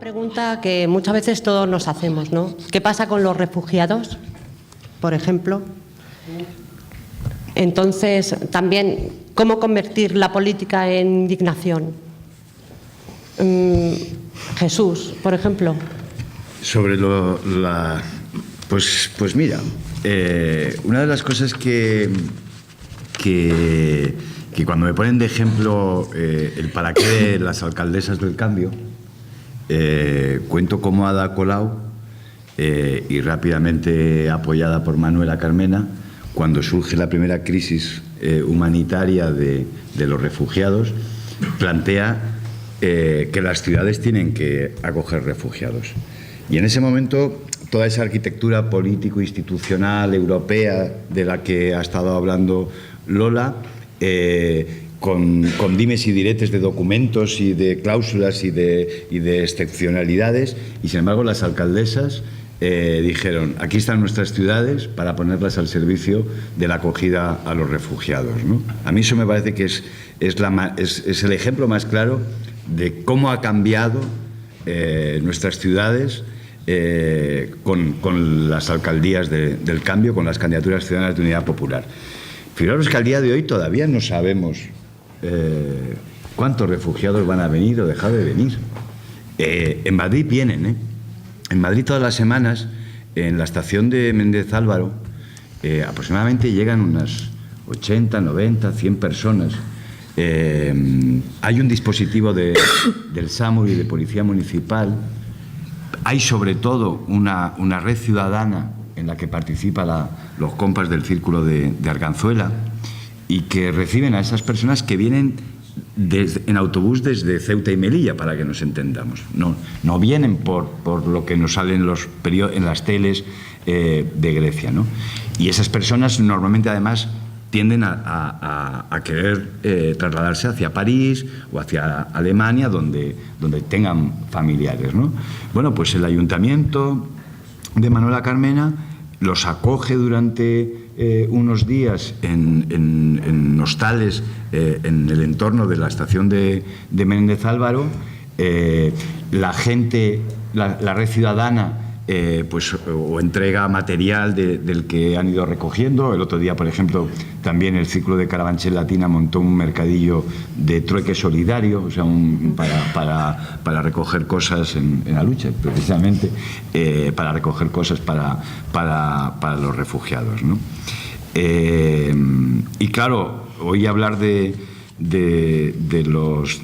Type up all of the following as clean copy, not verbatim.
Pregunta que muchas veces todos nos hacemos, ¿no? ¿Qué pasa con los refugiados, por ejemplo? Entonces, también, ¿cómo convertir la política en indignación? Jesús, por ejemplo. Sobre pues mira, una de las cosas que cuando me ponen de ejemplo el para qué de las alcaldesas del cambio, cuento cómo Ada Colau, y rápidamente apoyada por Manuela Carmena, cuando surge la primera crisis humanitaria de los refugiados, plantea que las ciudades tienen que acoger refugiados. Y en ese momento, toda esa arquitectura político-institucional europea de la que ha estado hablando Lola, con dimes y diretes de documentos y de cláusulas y de excepcionalidades, y sin embargo las alcaldesas dijeron: aquí están nuestras ciudades para ponerlas al servicio de la acogida a los refugiados, ¿no? A mí eso me parece que es el ejemplo más claro de cómo ha cambiado nuestras ciudades con las alcaldías del cambio, con las candidaturas ciudadanas de unidad popular. Fijaros que al día de hoy todavía no sabemos cuántos refugiados van a venir o dejar de venir. En Madrid vienen, En Madrid todas las semanas, en la estación de Méndez Álvaro, aproximadamente llegan unas 80, 90, 100 personas. Hay un dispositivo del SAMUR y de Policía Municipal. Hay sobre todo una red ciudadana en la que participan los compas del Círculo de Arganzuela, y que reciben a esas personas que vienen en autobús desde Ceuta y Melilla, para que nos entendamos. No vienen por lo que nos sale en las teles de Grecia, ¿no? Y esas personas normalmente, además, tienden a querer trasladarse hacia París o hacia Alemania, donde tengan familiares, ¿no? Bueno, pues el Ayuntamiento de Manuela Carmena los acoge durante unos días en hostales en el entorno de la estación de Méndez Álvaro. La gente, la red ciudadana, pues o entrega material del que han ido recogiendo. El otro día, por ejemplo, también el Círculo de Carabanchel Latina montó un mercadillo de trueque solidario, o sea, para recoger cosas en la lucha, precisamente, para recoger cosas para los refugiados, ¿no? Y claro, oí hablar de los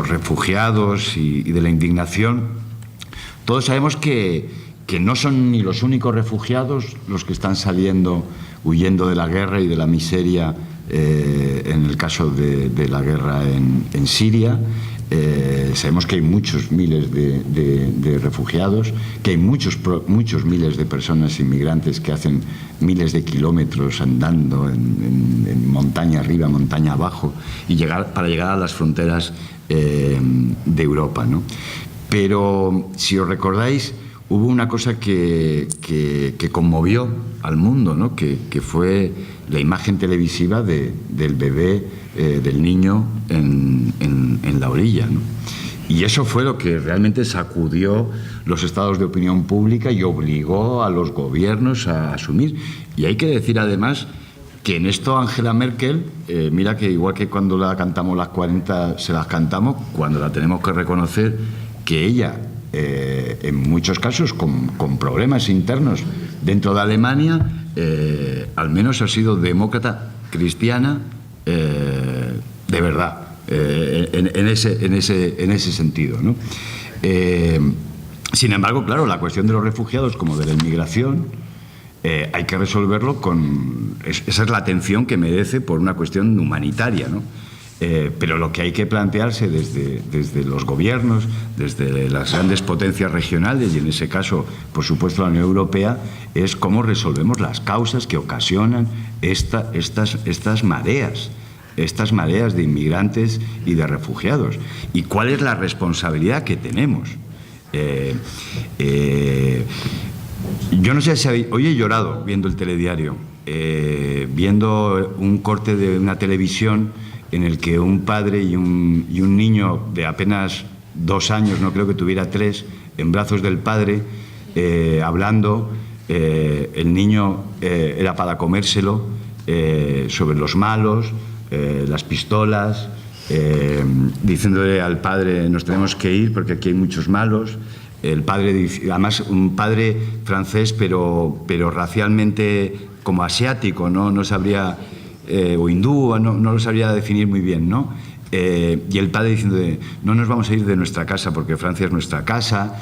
refugiados y de la indignación. Todos sabemos que no son ni los únicos refugiados los que están huyendo de la guerra y de la miseria, en el caso de la guerra en Siria. Sabemos que hay muchos miles de refugiados, que hay muchos miles de personas inmigrantes que hacen miles de kilómetros andando en montaña arriba, montaña abajo, para llegar a las fronteras de Europa, ¿no? Pero, si os recordáis, hubo una cosa que conmovió al mundo, ¿no? Que fue la imagen televisiva del bebé, del niño en la orilla, ¿no? Y eso fue lo que realmente sacudió los estados de opinión pública y obligó a los gobiernos a asumir. Y hay que decir, además, que en esto Angela Merkel, mira que igual que cuando la cantamos las 40 se las cantamos, cuando la tenemos que reconocer, que ella, en muchos casos con problemas internos dentro de Alemania, al menos ha sido demócrata cristiana de verdad, en ese sentido, ¿no? Sin embargo, claro, la cuestión de los refugiados como de la inmigración hay que resolverlo esa es la atención que merece por una cuestión humanitaria, ¿no? Pero lo que hay que plantearse desde los gobiernos, desde las grandes potencias regionales y en ese caso, por supuesto, la Unión Europea, es cómo resolvemos las causas que ocasionan estas mareas de inmigrantes y de refugiados, y cuál es la responsabilidad que tenemos. Yo no sé si hoy he llorado viendo el telediario, viendo un corte de una televisión en el que un padre y un niño de apenas 2 años, no creo que tuviera 3, en brazos del padre, hablando. El niño era para comérselo, sobre los malos, las pistolas, diciéndole al padre: nos tenemos que ir porque aquí hay muchos malos. El padre, además un padre francés, pero racialmente como asiático, no sabría, o hindú, no lo sabría definir muy bien, ¿no? Y el padre diciendo: no nos vamos a ir de nuestra casa porque Francia es nuestra casa.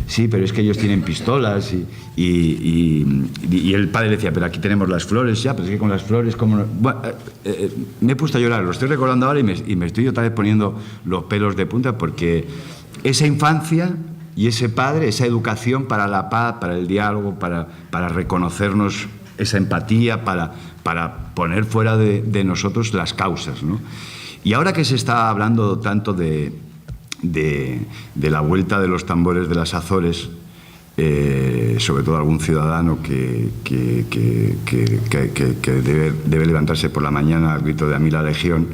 Sí, pero es que ellos tienen pistolas. Y el padre decía: pero aquí tenemos las flores. Ya, pero es que con las flores, ¿cómo no? Bueno, me he puesto a llorar, lo estoy recordando ahora y me estoy otra vez poniendo los pelos de punta, porque esa infancia y ese padre, esa educación para la paz, para el diálogo, para reconocernos, esa empatía, para poner fuera de nosotros las causas, ¿no? Y ahora que se está hablando tanto de la vuelta de los tambores de las Azores, sobre todo algún ciudadano que debe levantarse por la mañana al grito de "a mí la Legión",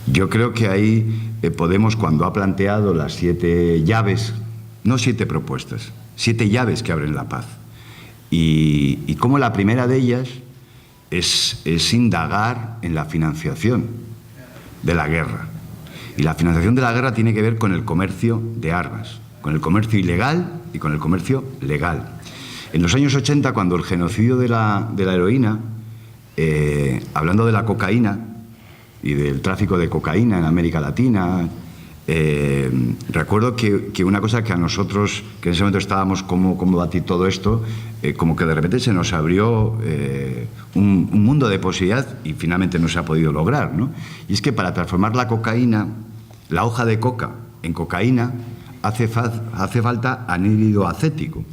yo creo que ahí Podemos, cuando ha planteado las 7 llaves, no 7 propuestas, 7 llaves que abren la paz, y como la primera de ellas es indagar en la financiación de la guerra. Y la financiación de la guerra tiene que ver con el comercio de armas, con el comercio ilegal y con el comercio legal. En los años 80, cuando el genocidio de la heroína, hablando de la cocaína y del tráfico de cocaína en América Latina, recuerdo que una cosa que a nosotros, que en ese momento estábamos cómo batir todo esto, como que de repente se nos abrió un mundo de posibilidad, y finalmente no se ha podido lograr, ¿no? Y es que para transformar la cocaína, la hoja de coca, en cocaína, hace falta anhídrido acético.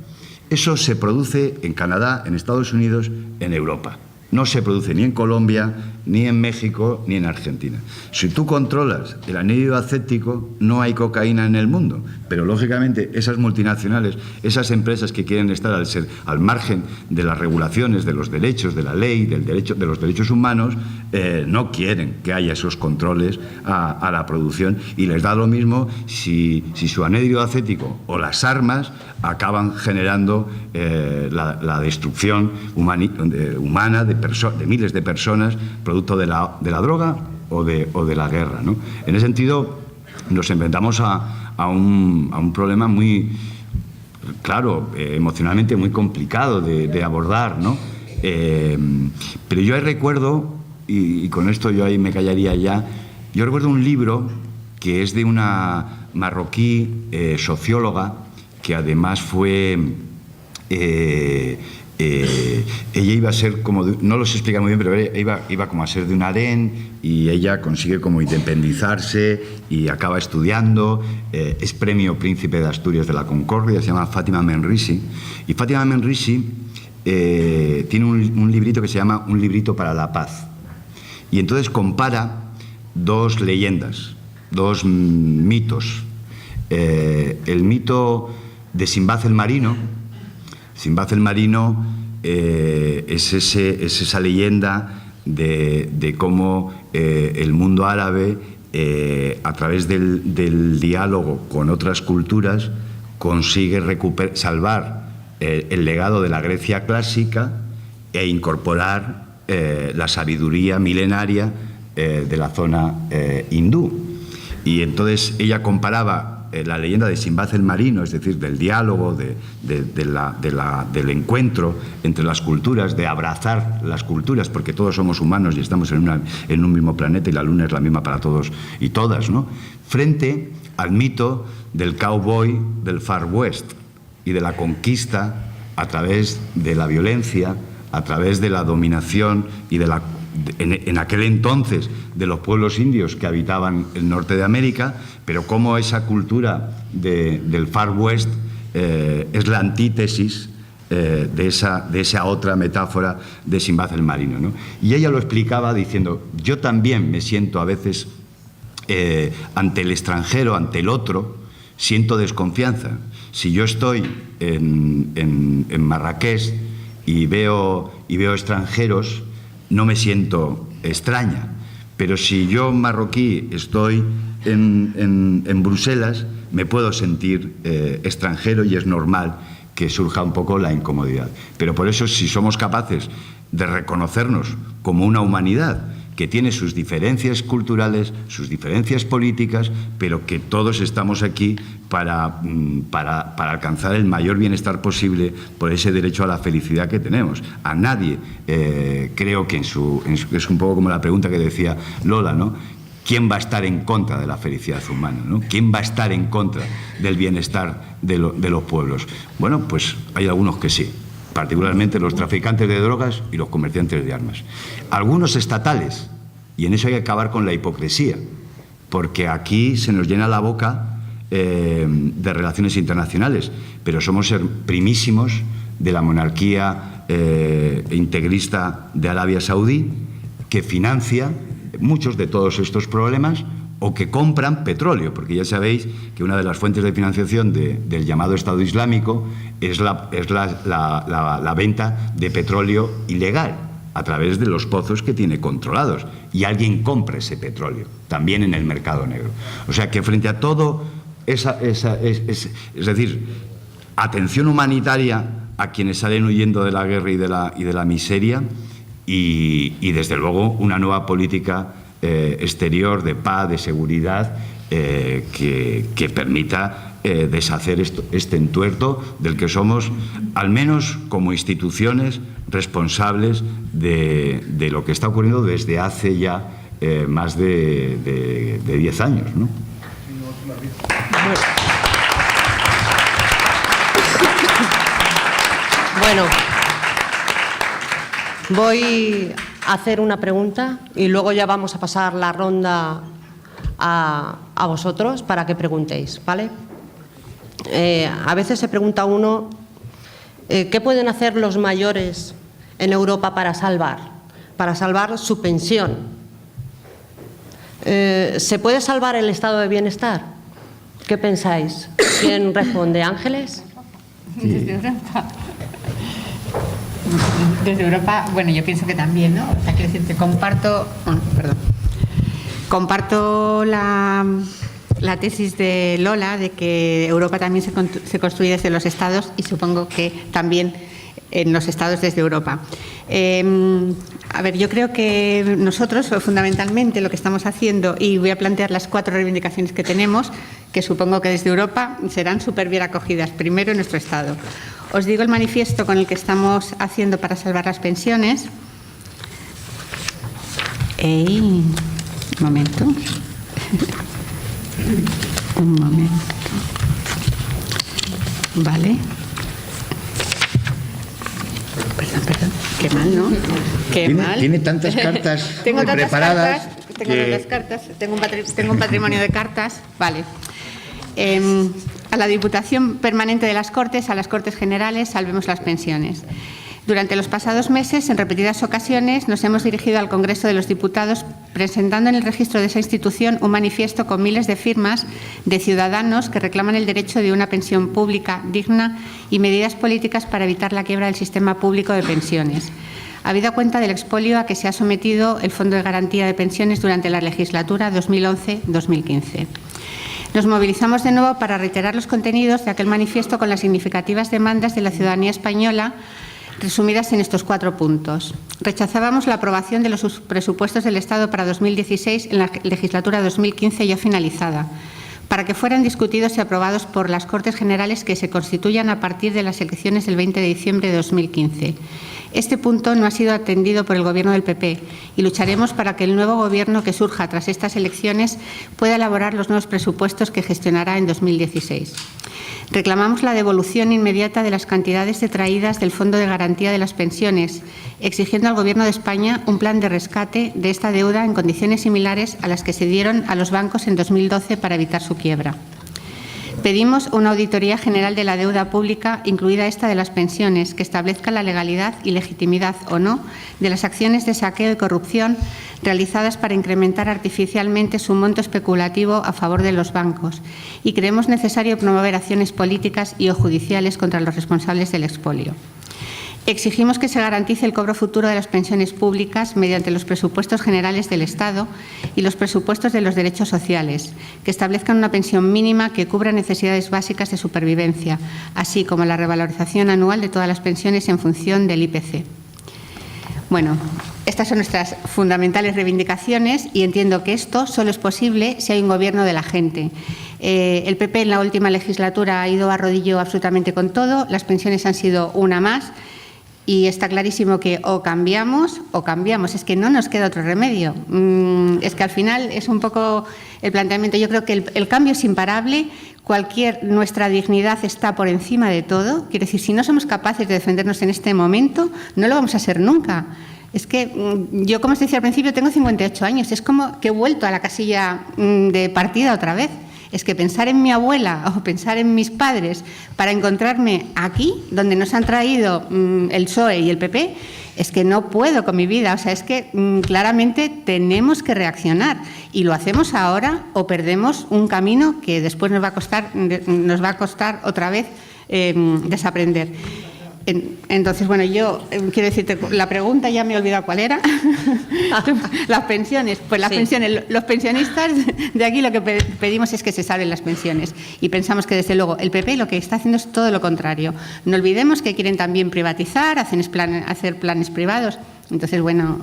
Eso se produce en Canadá, en Estados Unidos, en Europa. No se produce ni en Colombia, ni en México, ni en Argentina. Si tú controlas el anhídrido acético, no hay cocaína en el mundo. Pero, lógicamente, esas multinacionales, esas empresas que quieren estar al margen de las regulaciones, de los derechos, de la ley, de los derechos humanos, no quieren que haya esos controles a la producción, y les da lo mismo si su anhídrido acético o las armas acaban generando la destrucción humana de miles de personas, producto de la droga o de la guerra, ¿no? En ese sentido, nos enfrentamos a un problema muy, claro, emocionalmente muy complicado de abordar, ¿no? Pero yo ahí recuerdo, y con esto yo ahí me callaría ya, yo recuerdo un libro que es de una marroquí socióloga, que además fue... ella iba a ser como, no lo sé explicar muy bien, pero iba como a ser de un harén, y ella consigue como independizarse y acaba estudiando, es premio Príncipe de Asturias de la Concordia, se llama Fátima Menrisi, y Fátima Menrisi tiene un librito que se llama Un librito para la paz, y entonces compara 2 leyendas, 2 mitos, el mito de Simbad el Marino. Simbad el Marino es esa leyenda de cómo el mundo árabe, a través del diálogo con otras culturas, consigue salvar el legado de la Grecia clásica e incorporar la sabiduría milenaria de la zona hindú. Y entonces ella comparaba la leyenda de Simbad el Marino, es decir, del diálogo, del encuentro entre las culturas, de abrazar las culturas, porque todos somos humanos y estamos en un mismo planeta, y la luna es la misma para todos y todas, ¿no? Frente al mito del cowboy del Far West y de la conquista a través de la violencia, a través de la dominación y en aquel entonces de los pueblos indios que habitaban el norte de América, pero cómo esa cultura del Far West es la antítesis de esa otra metáfora de Simbad el Marino, ¿no? Y ella lo explicaba diciendo: yo también me siento a veces ante el extranjero, ante el otro, siento desconfianza. Si yo estoy en Marrakech y veo extranjeros, no me siento extraña, pero si yo, marroquí, estoy en Bruselas, me puedo sentir extranjero y es normal que surja un poco la incomodidad. Pero por eso, si somos capaces de reconocernos como una humanidad que tiene sus diferencias culturales, sus diferencias políticas, pero que todos estamos aquí para alcanzar el mayor bienestar posible por ese derecho a la felicidad que tenemos. A nadie, creo que es un poco como la pregunta que decía Lola, ¿no? ¿Quién va a estar en contra de la felicidad humana, ¿no? ¿Quién va a estar en contra del bienestar de los pueblos? Bueno, pues hay algunos que sí, particularmente los traficantes de drogas y los comerciantes de armas. Algunos estatales, y en eso hay que acabar con la hipocresía, porque aquí se nos llena la boca de relaciones internacionales, pero somos primísimos de la monarquía integrista de Arabia Saudí, que financia muchos de todos estos problemas o que compran petróleo, porque ya sabéis que una de las fuentes de financiación del llamado Estado Islámico es la venta de petróleo ilegal a través de los pozos que tiene controlados, y alguien compra ese petróleo, también en el mercado negro. O sea que frente a todo, es decir, atención humanitaria a quienes salen huyendo de la guerra y de la miseria, y desde luego una nueva política exterior de paz, de seguridad, que permita deshacer este entuerto del que somos, al menos como instituciones, responsables de lo que está ocurriendo desde hace ya más de 10 años, ¿no? Bueno, voy a hacer una pregunta y luego ya vamos a pasar la ronda a vosotros para que preguntéis, ¿vale? A veces se pregunta uno, ¿qué pueden hacer los mayores en Europa para salvar su pensión? ¿Se puede salvar el estado de bienestar? ¿Qué pensáis? ¿Quién responde? ¿Ángeles? Desde Europa. Desde Europa, bueno, yo pienso que también, ¿no? O sea, quiero decir que comparto la tesis de Lola de que Europa también se construye desde los estados, y supongo que también en los estados desde Europa. A ver, yo creo que nosotros fundamentalmente lo que estamos haciendo, y voy a plantear las 4 reivindicaciones que tenemos, que supongo que desde Europa serán súper bien acogidas. Primero, en nuestro estado. Os digo el manifiesto con el que estamos haciendo para salvar las pensiones. Un momento. Un momento. Vale. Perdón. Qué mal, ¿no? Qué mal. Tiene tantas cartas preparadas. Tantas cartas. Tengo un patrimonio de cartas. Vale. A la Diputación Permanente de las Cortes, a las Cortes Generales, salvemos las pensiones. Durante los pasados meses, en repetidas ocasiones, nos hemos dirigido al Congreso de los Diputados presentando en el registro de esa institución un manifiesto con miles de firmas de ciudadanos que reclaman el derecho de una pensión pública digna y medidas políticas para evitar la quiebra del sistema público de pensiones. Habida cuenta del expolio a que se ha sometido el Fondo de Garantía de Pensiones durante la legislatura 2011-2015. Nos movilizamos de nuevo para reiterar los contenidos de aquel manifiesto con las significativas demandas de la ciudadanía española, resumidas en estos 4 puntos. Rechazábamos la aprobación de los presupuestos del Estado para 2016 en la legislatura 2015 ya finalizada, para que fueran discutidos y aprobados por las Cortes Generales que se constituyan a partir de las elecciones del 20 de diciembre de 2015. Este punto no ha sido atendido por el Gobierno del PP y lucharemos para que el nuevo Gobierno que surja tras estas elecciones pueda elaborar los nuevos presupuestos que gestionará en 2016. Reclamamos la devolución inmediata de las cantidades detraídas del Fondo de Garantía de las Pensiones, exigiendo al Gobierno de España un plan de rescate de esta deuda en condiciones similares a las que se dieron a los bancos en 2012 para evitar su quiebra. Pedimos una auditoría general de la deuda pública, incluida esta de las pensiones, que establezca la legalidad y legitimidad o no de las acciones de saqueo y corrupción realizadas para incrementar artificialmente su monto especulativo a favor de los bancos, y creemos necesario promover acciones políticas y o judiciales contra los responsables del expolio. Exigimos que se garantice el cobro futuro de las pensiones públicas mediante los presupuestos generales del Estado y los presupuestos de los derechos sociales, que establezcan una pensión mínima que cubra necesidades básicas de supervivencia, así como la revalorización anual de todas las pensiones en función del IPC. Bueno, estas son nuestras fundamentales reivindicaciones y entiendo que esto solo es posible si hay un gobierno de la gente. El PP en la última legislatura ha ido a rodillo absolutamente con todo, las pensiones han sido una más. Y está clarísimo que o cambiamos, es que no nos queda otro remedio. Es que al final es un poco el planteamiento. Yo creo que el cambio es imparable, nuestra dignidad está por encima de todo. Quiero decir, si no somos capaces de defendernos en este momento, no lo vamos a ser nunca. Es que yo, como os decía al principio, tengo 58 años, es como que he vuelto a la casilla de partida otra vez. Es que pensar en mi abuela o pensar en mis padres para encontrarme aquí, donde nos han traído el PSOE y el PP, es que no puedo con mi vida. O sea, es que claramente tenemos que reaccionar y lo hacemos ahora o perdemos un camino que después nos va a costar otra vez desaprender. Entonces, bueno, yo quiero decirte, la pregunta ya me he olvidado cuál era. Las pensiones. Pues las pensiones, los pensionistas de aquí lo que pedimos es que se salven las pensiones. Y pensamos que, desde luego, el PP lo que está haciendo es todo lo contrario. No olvidemos que quieren también privatizar, hacer planes privados. Entonces, bueno,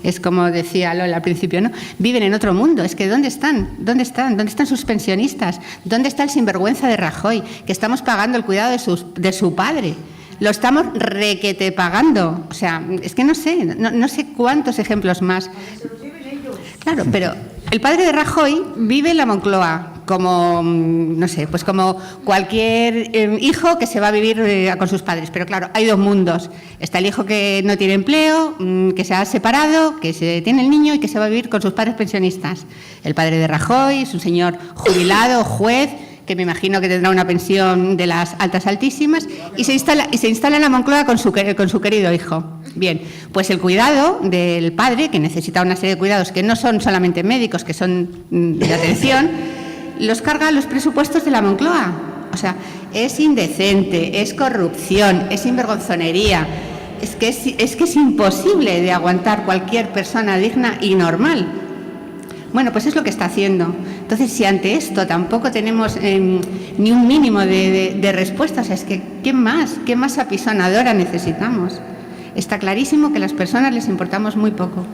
es como decía Lola al principio, ¿no? Viven en otro mundo. Es que ¿dónde están? ¿Dónde están sus pensionistas? ¿Dónde está el sinvergüenza de Rajoy? Que estamos pagando el cuidado de su padre. Lo estamos requete pagando. O sea, es que no sé cuántos ejemplos más. Claro, pero el padre de Rajoy vive en la Moncloa, como, no sé, pues como cualquier hijo que se va a vivir con sus padres. Pero claro, hay dos mundos. Está el hijo que no tiene empleo, que se ha separado, que tiene el niño y que se va a vivir con sus padres pensionistas. El padre de Rajoy es un señor jubilado, juez, que me imagino que tendrá una pensión de las altísimas, y se instala en la Moncloa con su querido hijo. Bien, pues el cuidado del padre, que necesita una serie de cuidados que no son solamente médicos, que son de atención, los carga los presupuestos de la Moncloa. O sea, es indecente, es corrupción, es sinvergonzonería. Es que es imposible de aguantar cualquier persona digna y normal. Bueno, pues es lo que está haciendo. Entonces, si ante esto tampoco tenemos ni un mínimo de respuesta, o sea, es que ¿qué más apisonadora necesitamos? Está clarísimo que a las personas les importamos muy poco.